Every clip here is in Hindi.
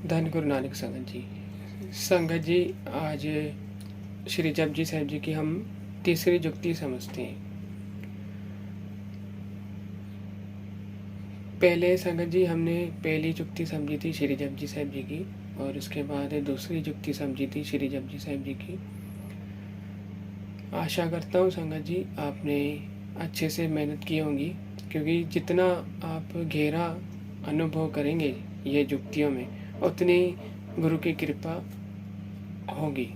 धन गुरु नानक संगत जी। संगत जी, आज श्री जपजी साहिब जी की हम तीसरी जुक्ति समझते हैं। पहले संगत जी हमने पहली जुक्ति समझी थी श्री जपजी साहिब जी की, और उसके बाद दूसरी जुक्ति समझी थी श्री जपजी साहिब जी की। आशा करता हूँ संगत जी आपने अच्छे से मेहनत की होंगी, क्योंकि जितना आप गहरा अनुभव करेंगे ये जुक्तियों में, उतनी गुरु की कृपा होगी।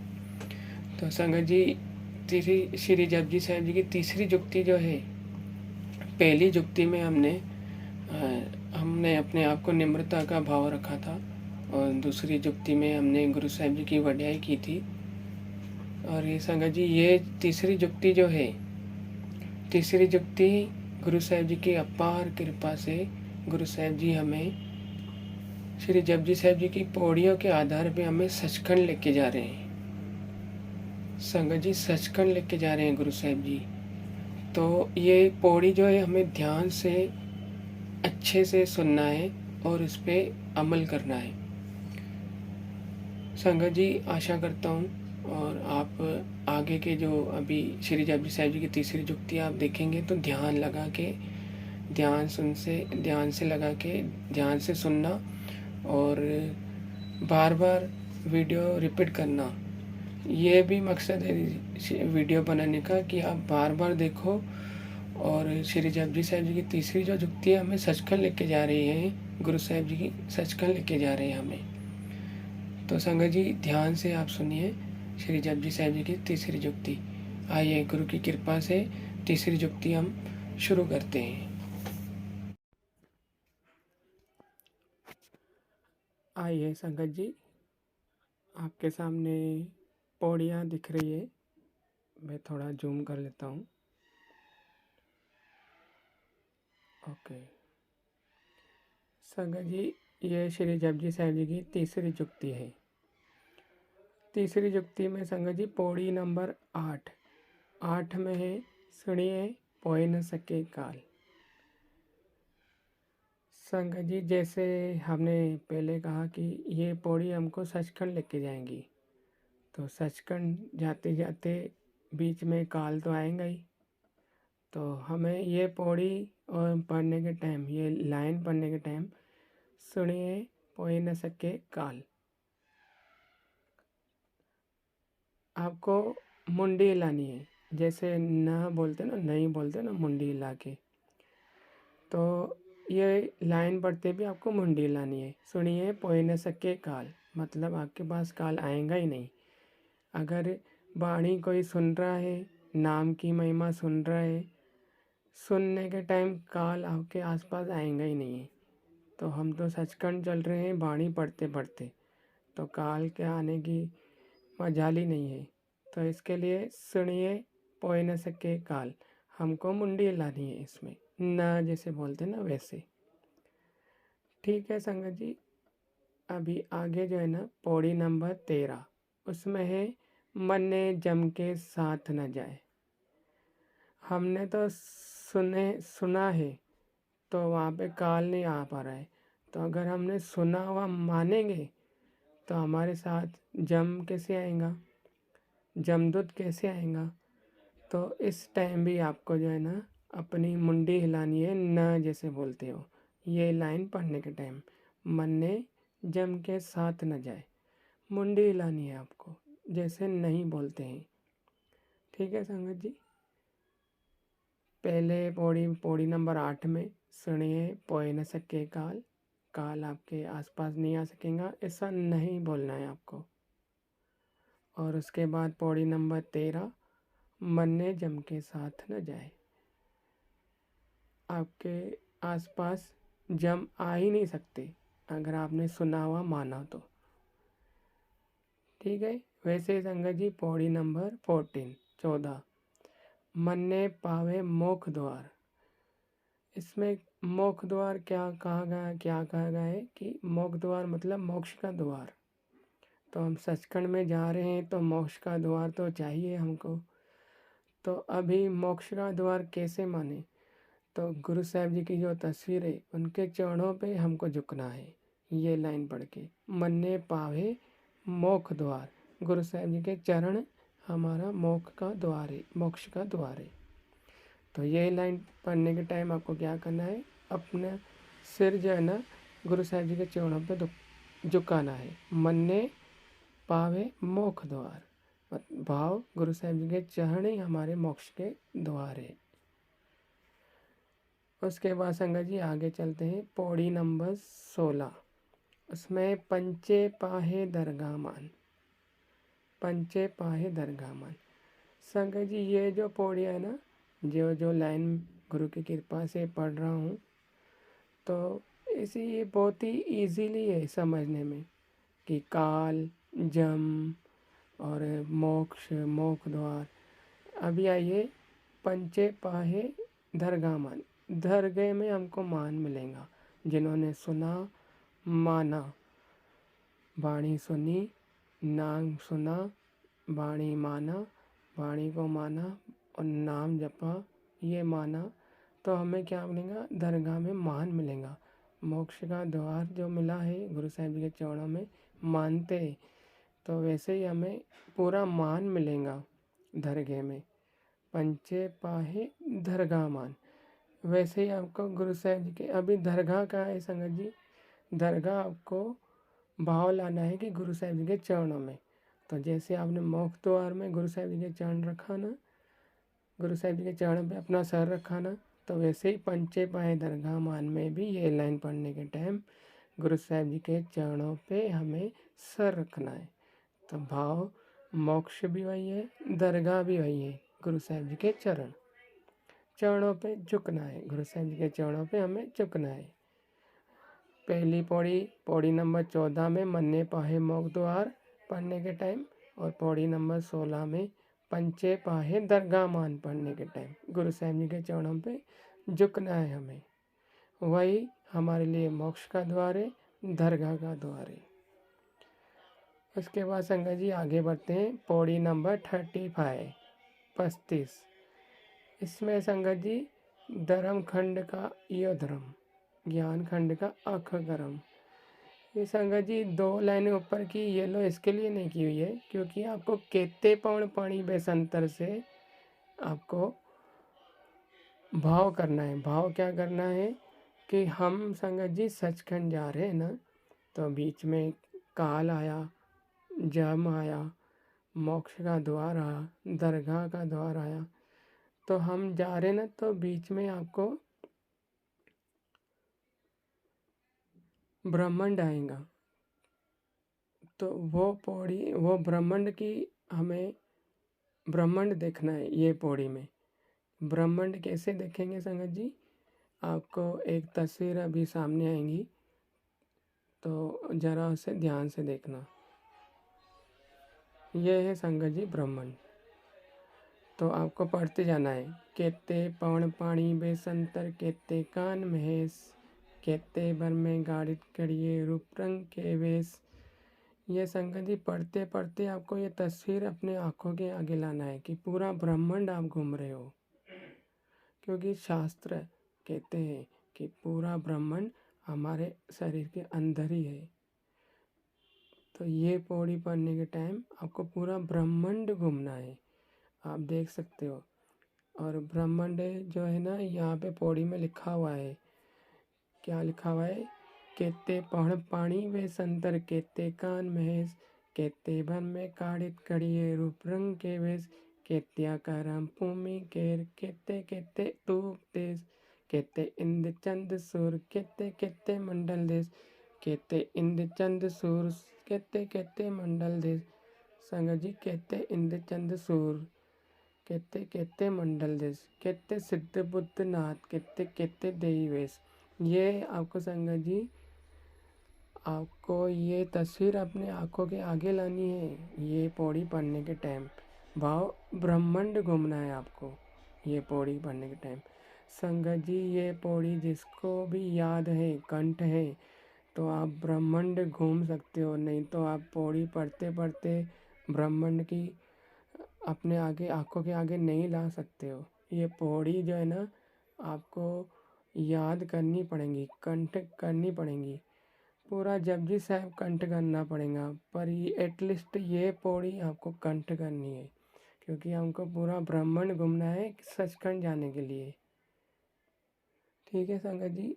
तो संगत जी, तीसरी श्री जपजी साहिब जी की तीसरी जुक्ति जो है, पहली जुक्ति में हमने अपने आप को निम्रता का भाव रखा था, और दूसरी जुक्ति में हमने गुरु साहिब जी की वड्याई की थी। और ये संगत जी, ये तीसरी जुक्ति जो है, तीसरी जुक्ति गुरु साहिब जी की अपार कृपा से गुरु साहिब जी हमें श्री जपजी साहिब जी की पौड़ियों के आधार पे हमें सचखंड लेके जा रहे हैं। संगत जी, सचखंड लेके जा रहे हैं गुरु साहिब जी। तो ये पौड़ी जो है, हमें ध्यान से अच्छे से सुनना है और इस पर अमल करना है। संगत जी, आशा करता हूँ, और आप आगे के जो अभी श्री जपजी साहिब जी की तीसरी जुक्ति आप देखेंगे तो ध्यान लगा के, ध्यान से लगा के ध्यान से सुनना, और बार बार वीडियो रिपीट करना। ये भी मकसद है वीडियो बनाने का कि आप बार बार देखो। और श्री जपजी साहिब जी की तीसरी जो जुक्ति है, हमें सचखंड लेके जा रही है, गुरु साहिब जी की सचखंड लेके जा रहे हैं हमें। तो संगत जी, ध्यान से आप सुनिए श्री जपजी साहिब जी की तीसरी जुक्ति। आइए गुरु की कृपा से तीसरी जुक्ति हम शुरू करते हैं। आइए संगत जी, आपके सामने पौड़ियाँ दिख रही है। मैं थोड़ा जूम कर लेता हूँ। ओके संगत जी, ये श्री जपजी साहिब जी की तीसरी जुक्ति है। तीसरी जुक्ति में संगत जी पौड़ी नंबर 8 में है, सुनिए पोए न सके काल। संगत जी, जैसे हमने पहले कहा कि ये पौड़ी हमको सचखंड लेके जाएंगी, तो सचखंड जाते जाते बीच में काल तो आएगा ही। तो हमें ये पौड़ी और पढ़ने के टाइम, ये लाइन पढ़ने के टाइम, सुनिए पोए न सके काल, आपको मुंडी हिलानी है। जैसे न बोलते ना, नहीं बोलते ना, मुंडी हिला के। तो ये लाइन पढ़ते भी आपको मुंडी हिलानी है। सुनिए पोए न सके काल, मतलब आपके पास काल आएगा ही नहीं। अगर वाणी कोई सुन रहा है, नाम की महिमा सुन रहा है, सुनने के टाइम काल आपके आसपास आएगा ही नहीं है। तो हम तो सचखंड चल रहे हैं वाणी पढ़ते पढ़ते, तो काल के आने की मजाल ही नहीं है। तो इसके लिए सुनिए पोए न सके काल, हमको मुंडी हिलानी है इसमें, न जैसे बोलते ना वैसे। ठीक है संगत जी, अभी आगे जो है ना पौड़ी नंबर 13, उसमें है मन्ने जम के साथ न जाए। हमने तो सुना है, तो वहाँ पे काल नहीं आ पा रहा है। तो अगर हमने सुना हुआ मानेंगे तो हमारे साथ जम कैसे आएगा, जमदूत कैसे आएगा। तो इस टाइम भी आपको जो है ना अपनी मुंडी हिलानी है, न जैसे बोलते हो। ये लाइन पढ़ने के टाइम मन्ने जम के साथ न जाए, मुंडी हिलानी है आपको, जैसे नहीं बोलते हैं। ठीक है संगत जी, पहले पौड़ी नंबर 8 में सुनिए पोए न सके काल, काल आपके आसपास नहीं आ सकेगा, ऐसा नहीं बोलना है आपको। और उसके बाद पौड़ी नंबर 13, मन्ने जम के साथ न जाए, आपके आसपास जम आ ही नहीं सकते अगर आपने सुना हुआ माना तो। ठीक है, वैसे संगत जी पौड़ी नंबर 14 मन्ने पावे मोक्ष द्वार। इसमें मोक्ष द्वार क्या कहा गया है कि मोक्ष द्वार मतलब मोक्ष का द्वार। तो हम सचखंड में जा रहे हैं तो मोक्ष का द्वार तो चाहिए हमको। तो अभी मोक्ष का द्वार कैसे माने, तो गुरु साहिब जी की जो तस्वीर है उनके चरणों पे हमको झुकना है। ये लाइन पढ़ के। मन्ने पावे मोक्ष द्वार, गुरु साहिब जी के चरण हमारा मोक्ष का द्वार है, मोक्ष का द्वार है। तो ये लाइन पढ़ने के टाइम आपको क्या करना है, अपना सिर जो है ना गुरु साहिब जी के चरणों पे झुकाना है। मन्ने पावे मोक्ष द्वार, भाव गुरु साहिब जी के चरण ही हमारे मोक्ष के द्वार है। उसके बाद संगत जी आगे चलते हैं, पौड़ी नंबर 16। उसमें पंचे पाहे दरगाह मान, पंचे पाहे दरगाह मान। संगत जी ये जो पौड़ी है ना, जो लाइन गुरु की कृपा से पढ़ रहा हूँ, तो इसी ये बहुत ही इजीली है समझने में कि काल, जम और मोक्ष, मोक्ष द्वार। अभी आइए, पंचे पाहे दरगाह मान, दरगाह में हमको मान मिलेगा। जिन्होंने सुना, माना, वाणी सुनी, नाम सुना, वाणी माना, वाणी को माना और नाम जपा, ये माना, तो हमें क्या मिलेगा, दरगाह में मान मिलेगा। मोक्ष का द्वार जो मिला है गुरु साहिब जी के चरणों में मानते, तो वैसे ही हमें पूरा मान मिलेगा दरगाह में। पंचे पाहे दरगाह मान, वैसे ही आपको गुरु साहिब जी के, अभी दरगाह का है संगत जी, दरगाह आपको भाव लाना है कि गुरु साहिब जी के चरणों में। तो जैसे आपने मोक्ष द्वार में गुरु साहिब जी के चरण रखा ना, गुरु साहिब जी के चरण पे अपना सर रखा ना, तो वैसे ही पंचे पाए दरगाह मान में भी ये लाइन पढ़ने के टाइम गुरु साहिब जी के चरणों पे हमें सर रखना है। तो भाव मोक्ष भी वही है, दरगाह भी वही है, गुरु साहिब जी के चरणों पे झुकना है, गुरु साहिब जी के चरणों पे हमें झुकना है। पहली पौड़ी, पौड़ी नंबर 14 में मन्ने पाहे मोक्ष द्वार पढ़ने के टाइम, और पौड़ी नंबर 16 में पंचे पाहे दरगाह मान पढ़ने के टाइम गुरु साहिब जी के चरणों पे झुकना है हमें। वही हमारे लिए मोक्ष का द्वार है, दरगाह का द्वार है। उसके बाद संगत जी आगे बढ़ते हैं, पौड़ी नंबर 35। इसमें संगत जी धर्म खंड का यो धर्म, ज्ञान खंड का अख गरम। ये संगत जी 2 लाइनें ऊपर की येलो इसके लिए नहीं की हुई है क्योंकि आपको केते पौण पानी बेसंतर से आपको भाव करना है। भाव क्या करना है कि हम संगत जी सचखंड जा रहे हैं ना, तो बीच में काल आया, जम आया, मोक्ष का द्वार आया, दरगाह का द्वार आया, तो हम जा रहे ना, तो बीच में आपको ब्रह्मांड आएगा। तो वो पौड़ी, वो ब्रह्मांड की हमें ब्रह्मांड देखना है। ये पौड़ी में ब्रह्मांड कैसे देखेंगे संगत जी, आपको एक तस्वीर अभी सामने आएंगी, तो ज़रा उसे ध्यान से देखना। ये है संगत जी ब्रह्मांड। तो आपको पढ़ते जाना है, केते पवन पानी बेसंतर, केते कान महेश, केते भर में गाड़ित करिए रूप रंग के वेश। ये संगत जी पढ़ते पढ़ते आपको ये तस्वीर अपने आँखों के आगे लाना है कि पूरा ब्रह्मांड आप घूम रहे हो, क्योंकि शास्त्र कहते हैं कि पूरा ब्रह्मांड हमारे शरीर के अंदर ही है। तो ये पौड़ी पढ़ने के टाइम आपको पूरा ब्रह्मांड घूमना है, आप देख सकते हो। और ब्रह्मांड जो है ना, यहाँ पे पौड़ी में लिखा हुआ है, क्या लिखा हुआ है, केते पढ़ पानी वे संतर, केते कान महेश, केते भर में काढ़ित कड़िए रूप रंग के वेश, केत्या करम भूमि केर, केते केते तूप देश, केते इंद्र चंद सूर, केते केते मंडल देश, केते इंद्र चंद सूर, केते केते मंडल देश। संगत जी केते इंद्र चंद सूर, केते केते मंडल देश, केते सिद्ध बुद्ध नाथ, केते केते देवी वेश। ये आपको संगत जी, आपको ये तस्वीर अपने आँखों के आगे लानी है। ये पौड़ी पढ़ने के टाइम भाव ब्रह्मांड घूमना है आपको, ये पौड़ी पढ़ने के टाइम। संगत जी ये पौड़ी जिसको भी याद है, कंठ है, तो आप ब्रह्मांड घूम सकते हो, नहीं तो आप पौड़ी पढ़ते पढ़ते ब्रह्मांड की अपने आगे आँखों के आगे नहीं ला सकते हो। ये पौड़ी जो है ना, आपको याद करनी पड़ेंगी, कंठ करनी पड़ेंगी। पूरा जपजी साहिब कंठ करना पड़ेगा, पर एटलीस्ट ये पौड़ी आपको कंठ करनी है, क्योंकि हमको पूरा ब्रह्मांड घूमना है सचखंड जाने के लिए। ठीक है संगत जी,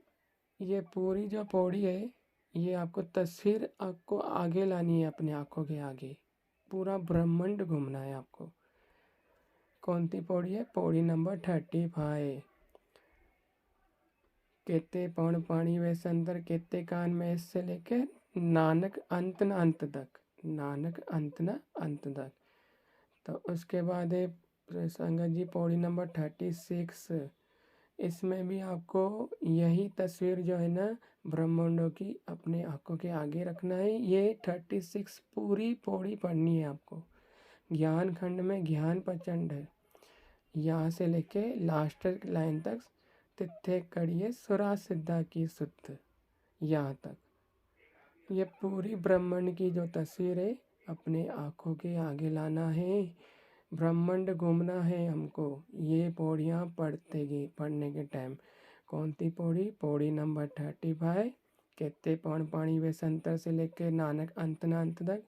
ये पूरी जो पौड़ी है ये आपको तस्वीर आपको आगे लानी है, अपने आँखों के आगे पूरा ब्रह्मांड घूमना है आपको। कौन सी पौड़ी है? पौड़ी नंबर 35। केते पौण पाणी वे संतर केते कान में इससे लेके नानक अंत न अंत तक, नानक अंत न अंत तक। तो उसके बाद है संगत जी पौड़ी नंबर 36। इसमें भी आपको यही तस्वीर जो है ना ब्रह्मांडों की अपने आँखों के आगे रखना है। ये 36 पूरी पौड़ी पढ़नी है आपको। ज्ञान खंड में ज्ञान प्रचंड है, यहाँ से लेके लास्ट लाइन तक तिथे कड़िए सुरा सिद्धा की शुद्ध, यहाँ तक ये पूरी ब्रह्मांड की जो तस्वीर है अपने आँखों के आगे लाना है। ब्रह्मांड घूमना है हमको ये पौड़ियाँ पढ़ने के टाइम। कौन सी पौड़ी? पौड़ी नंबर 35 केते पौण पाणी वे संतर से लेके नानक अंत न अंत तक।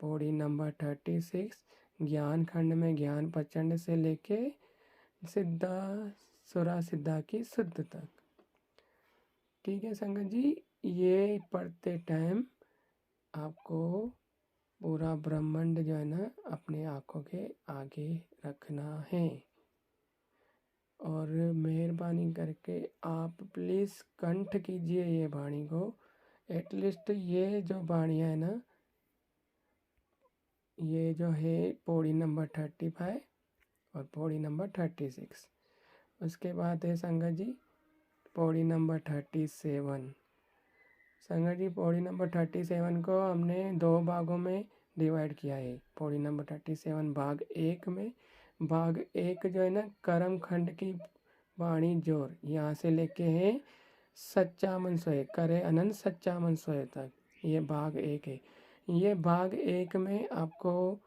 पौड़ी नंबर 36 ज्ञान खंड में ज्ञान प्रचंड से लेके सिद्धा सुरा सिद्धा की शुद्ध तक। ठीक है संगत जी, ये पढ़ते टाइम आपको पूरा ब्रह्मांड जो है ना अपने आँखों के आगे रखना है। और मेहरबानी करके आप प्लीज़ कंठ कीजिए ये वाणी को। एटलीस्ट ये जो वाणियाँ है ना, ये जो है पौड़ी नंबर 35 और पौड़ी नंबर 36। उसके बाद है संगत जी पौड़ी नंबर 37। संगत जी पौड़ी नंबर 37 को हमने 2 भागों में डिवाइड किया है। पौड़ी नंबर 37 भाग 1 में, भाग 1 जो है ना कर्म खंड की वाणी जोर, यहाँ से लेके है सच्चा मन सोए, करे अनंत सच्चा मन सोए तक, ये भाग 1 है। ये भाग 1 में आपको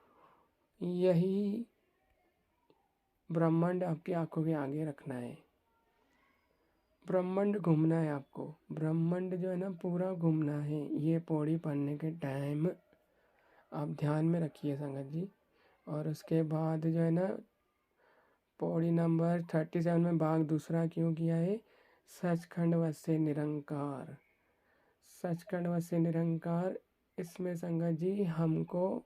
यही ब्रह्मांड आपकी आंखों के आगे रखना है। ब्रह्मांड घूमना है आपको, ब्रह्मांड जो है ना पूरा घूमना है। ये पौड़ी पढ़ने के टाइम आप ध्यान में रखिए संगत जी। और उसके बाद जो है ना पौड़ी नंबर 37 में भाग दूसरा क्यों किया है? सचखंड वसे निरंकार, सचखंड वसे निरंकार। इसमें संगत जी हमको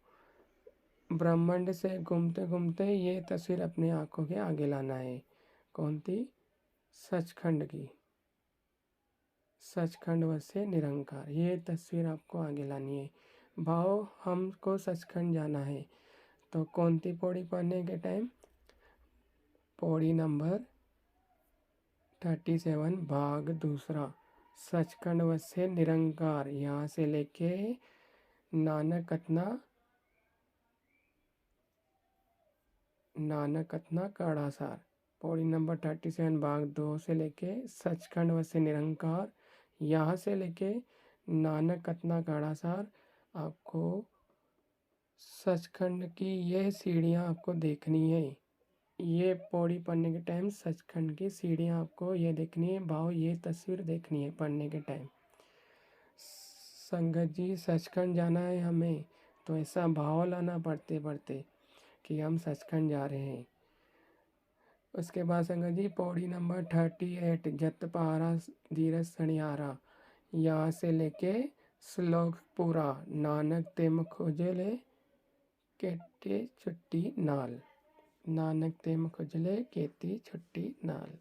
ब्रह्मांड से घूमते घूमते ये तस्वीर अपने आँखों के आगे लाना है। कौन सी? सचखंड की, सचखंड वसे निरंकार, ये तस्वीर आपको आगे लानी है। भाव हमको सचखंड जाना है, तो कौन सी पौड़ी पढ़ने के टाइम? पौड़ी नंबर 37 भाग दूसरा सचखंड वसे निरंकार, यहाँ से लेके नानक कतना काड़ासार। पौड़ी नंबर 37 भाग 2 से लेके सचखंड वसे निरंकार, यहाँ से लेके नानक कतना काड़ासार। आपको सचखंड की यह सीढ़ियाँ आपको देखनी है। ये पौड़ी पढ़ने के टाइम सचखंड की सीढ़ियाँ आपको ये देखनी है। भाव ये तस्वीर देखनी है पढ़ने के टाइम। संगत जी सचखंड जाना है हमें, तो ऐसा भाव लाना पढ़ते पढ़ते कि हम सचखंड जा रहे हैं। उसके बाद संगत जी पौड़ी नंबर 38 जत पहारा धीरज सणियारा, यहाँ से लेके श्लोक पूरा नानक तेम खोजले केते छुट्टी नाल, नानक तेम खोजले केती छुट्टी नाल,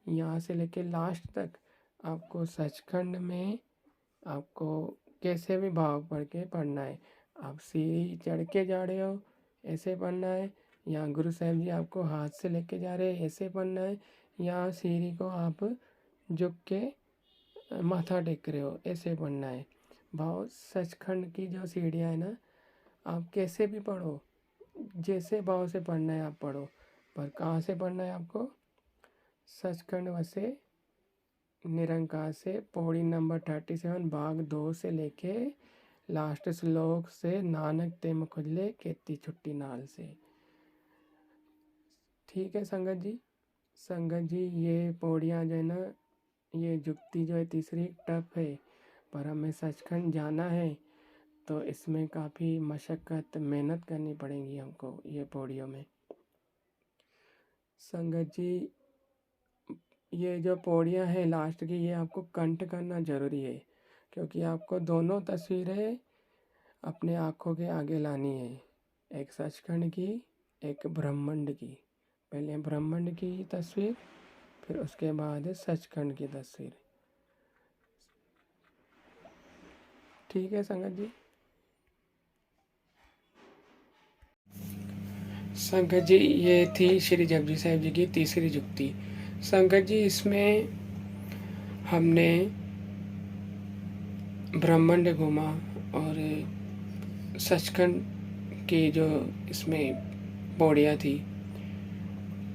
यहाँ से लेके लास्ट तक आपको सचखंड में आपको कैसे भी भाव पढ़ के पढ़ना है। आप सीढ़ी चढ़ के जा रहे हो ऐसे पढ़ना है, या गुरु साहब जी आपको हाथ से लेके जा रहे हैं ऐसे पढ़ना है, या सीढ़ी को आप झुक के माथा टेक रहे हो ऐसे पढ़ना है। भाव सचखंड की जो सीढ़ियाँ है ना आप कैसे भी पढ़ो, जैसे भाव से पढ़ना है आप पढ़ो, पर कहाँ से पढ़ना है आपको? सचखंड वसे निरंकार से पौड़ी नंबर 37 भाग 2 से लेके लास्ट श्लोक से नानक तेम खुजले केती छुट्टी नाल से। ठीक है संगत जी। संगत जी ये पौड़ियाँ जो है ना, ये जुक्ति जो है तीसरी टफ है, पर हमें सचखंड जाना है तो इसमें काफ़ी मशक्क़त मेहनत करनी पड़ेगी हमको ये पौड़ियों में। संगत जी, ये जो पौड़ियाँ हैं लास्ट की, ये आपको कंठ करना ज़रूरी है, क्योंकि आपको दोनों तस्वीरें अपने आँखों के आगे लानी है, एक सचखंड की, एक ब्रह्मांड की। पहले ब्रह्मांड की तस्वीर, फिर उसके बाद सचखंड की तस्वीर। ठीक है संगत जी। संगत जी, ये थी श्री जपजी साहिब जी की तीसरी जुक्ति। संगत जी, इसमें हमने ब्रह्मांड घूमा और सचखंड की जो इसमें पौड़ियाँ थी।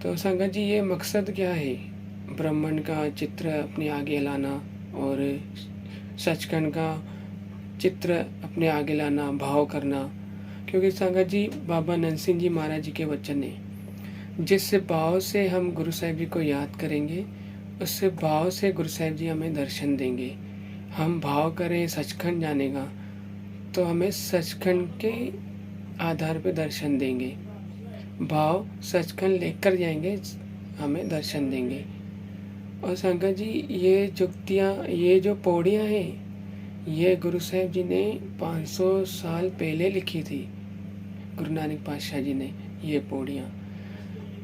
तो संगत जी, ये मकसद क्या है? ब्रह्मांड का चित्र अपने आगे लाना और सचखंड का चित्र अपने आगे लाना, भाव करना। क्योंकि संगत जी, बाबा नंद सिंह जी महाराज जी के वचन है, जिस भाव से हम गुरु साहिब जी को याद करेंगे, उस भाव से गुरु साहिब जी हमें दर्शन देंगे। हम भाव करें सचखंड जाने का, तो हमें सचखंड के आधार पे दर्शन देंगे। भाव सचखंड लेकर जाएंगे, हमें दर्शन देंगे। और संगत जी, ये जुक्तियाँ, ये जो पौड़ियाँ हैं, ये गुरु साहिब जी ने 500 साल पहले लिखी थी। गुरु नानक पातशाह जी ने ये पौड़ियाँ,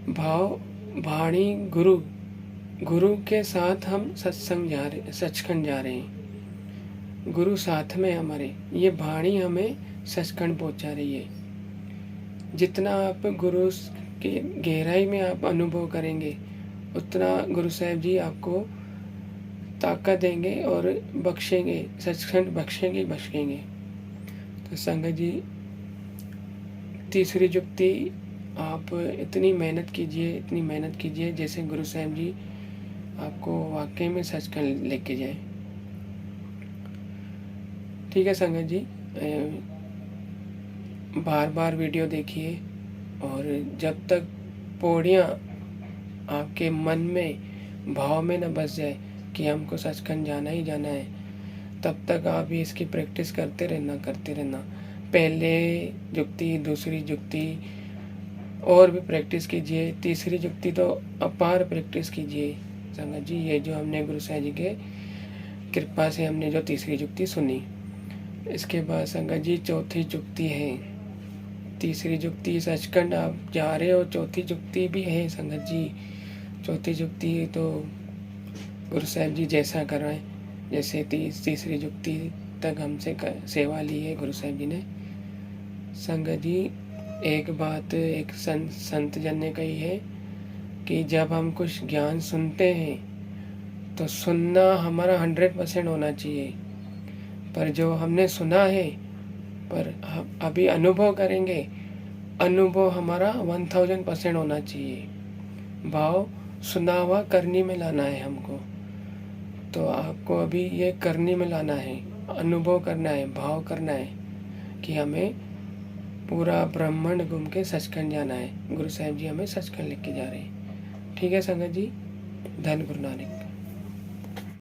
भाव वाणी गुरु के साथ हम सत्संग जा रहे, सचखंड जा रहे हैं, गुरु साथ में हमारे, ये वाणी हमें सचखंड पहुंचा रही है। जितना आप गुरु की गहराई में आप अनुभव करेंगे, उतना गुरु साहिब जी आपको ताकत देंगे और बख्शेंगे, सचखंड बख्शेंगे। तो संगत जी, तीसरी जुक्ति, आप इतनी मेहनत कीजिए जैसे गुरु साहिब जी आपको वाकई में सचखंड लेके जाए। ठीक है संगत जी, बार बार वीडियो देखिए, और जब तक पौड़ियाँ आपके मन में, भाव में न बस जाए कि हमको सचखंड जाना ही जाना है, तब तक आप इसकी प्रैक्टिस करते रहना। पहले जुक्ति, दूसरी जुक्ति और भी प्रैक्टिस कीजिए, तीसरी जुक्ति तो अपार प्रैक्टिस कीजिए। संगत जी, ये जो हमने गुरु साहिब जी के कृपा से हमने जो तीसरी जुक्ति सुनी, इसके बाद संगत जी चौथी जुक्ति है। तीसरी जुक्ति सचखंड आप जा रहे हो, चौथी जुक्ति भी है संगत जी। चौथी जुक्ति तो गुरु साहिब जी जैसा कर रहे हैं, जैसे तीसरी जुक्ति तक हमसे सेवा ली है गुरु साहिब जी ने। संगत जी, एक बात एक संत जन ने कही है कि जब हम कुछ ज्ञान सुनते हैं तो सुनना हमारा 100% होना चाहिए, पर जो हमने सुना है, पर हम अभी अनुभव करेंगे, अनुभव हमारा 1000% होना चाहिए। भाव सुना हुआ करनी में लाना है हमको, तो आपको अभी ये करनी में लाना है, अनुभव करना है, भाव करना है कि हमें पूरा ब्रह्मांड घूम के सचखंड जाना है। गुरु साहिब जी हमें सचखंड लेके जा रहे हैं। ठीक है संगत जी, धन गुरु नानक।